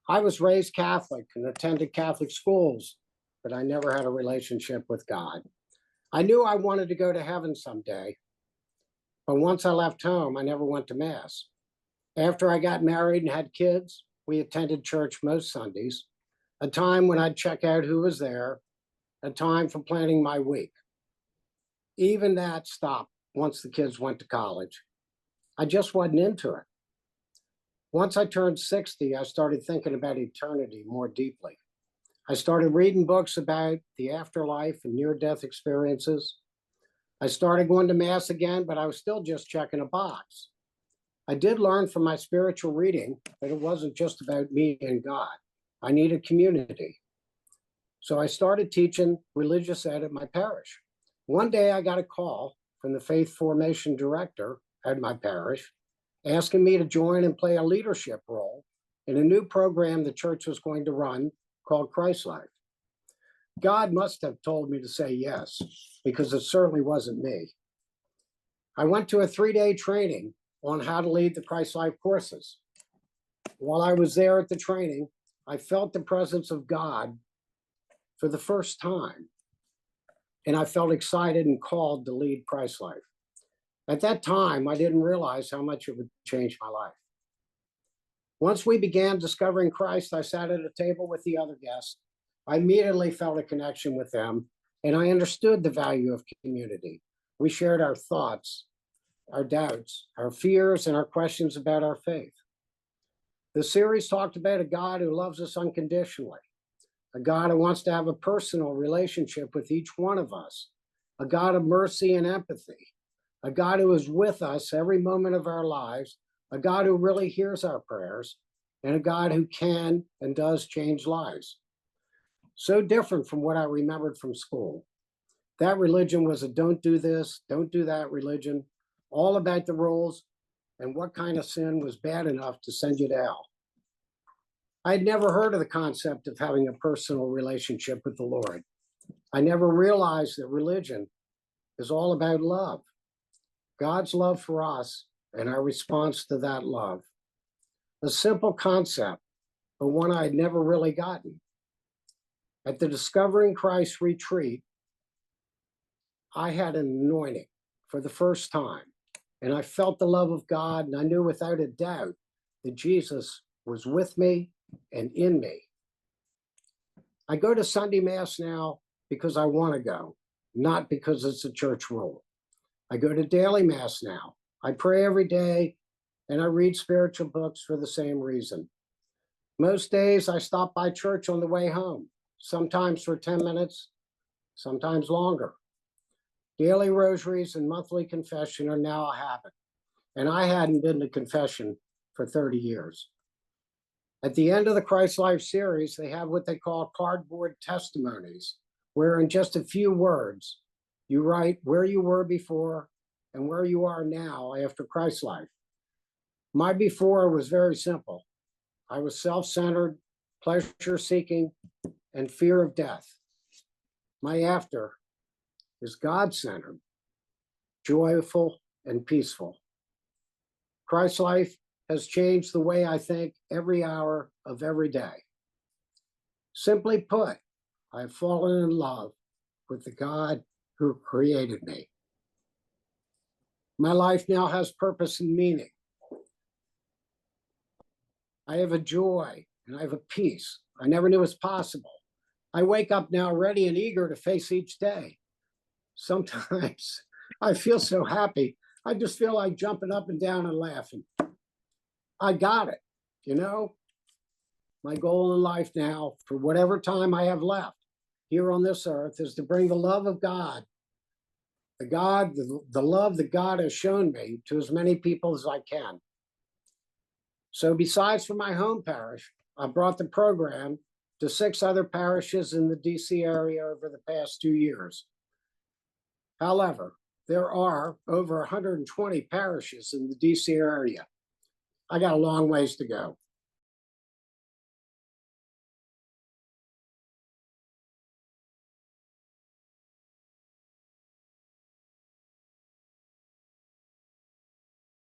I was raised Catholic and attended Catholic schools, but I never had a relationship with God. I knew I wanted to go to heaven someday, but once I left home, I never went to Mass. After I got married and had kids, we attended church most Sundays, a time when I'd check out who was there, a time for planning my week. Even that stopped once the kids went to college. I just wasn't into it. Once I turned 60, I started thinking about eternity more deeply. I started reading books about the afterlife and near-death experiences. I started going to Mass again, but I was still just checking a box. I did learn from my spiritual reading that it wasn't just about me and God. I needed community. So I started teaching religious ed at my parish. One day I got a call from the faith formation director at my parish asking me to join and play a leadership role in a new program the church was going to run called ChristLife. God must have told me to say yes, because it certainly wasn't me. I went to a 3-day training on how to lead the ChristLife courses. While I was there at the training, I felt the presence of God for the first time, and I felt excited and called to lead ChristLife. At that time, I didn't realize how much it would change my life. Once we began discovering Christ, I sat at a table with the other guests. I immediately felt a connection with them, and I understood the value of community. We shared our thoughts, our doubts, our fears, and our questions about our faith. The series talked about a God who loves us unconditionally, a God who wants to have a personal relationship with each one of us, a God of mercy and empathy, a God who is with us every moment of our lives, a God who really hears our prayers, and a God who can and does change lives. So different from what I remembered from school. That religion was a don't do this, don't do that religion, all about the rules and what kind of sin was bad enough to send you to hell. I had never heard of the concept of having a personal relationship with the Lord. I never realized that religion is all about love. God's love for us and our response to that love. A simple concept, but one I had never really gotten. At the Discovering Christ retreat, I had an anointing for the first time, and I felt the love of God, and I knew without a doubt that Jesus was with me and in me. I go to Sunday Mass now because I want to go, not because it's a church rule. I go to daily Mass now. I pray every day, and I read spiritual books for the same reason. Most days I stop by church on the way home, sometimes for 10 minutes, sometimes longer. Daily rosaries and monthly confession are now a habit, and I hadn't been to confession for 30 years. At the end of the ChristLife series, they have what they call cardboard testimonies, where in just a few words, you write where you were before and where you are now after ChristLife. My before was very simple. I was self-centered, pleasure-seeking, and fear of death. My after is God-centered, joyful, and peaceful. ChristLife has changed the way I think every hour of every day. Simply put, I have fallen in love with the God who created me. My life now has purpose and meaning. I have a joy and I have a peace I never knew was possible. I wake up now ready and eager to face each day. Sometimes I feel so happy. I just feel like jumping up and down and laughing. I got it, you know? My goal in life now, for whatever time I have left here on this earth, is to bring the love of God, the love that God has shown me, to as many people as I can. So besides for my home parish, I brought the program to 6 other parishes in the DC area over the past 2 years. However, there are over 120 parishes in the DC area. I got a long ways to go.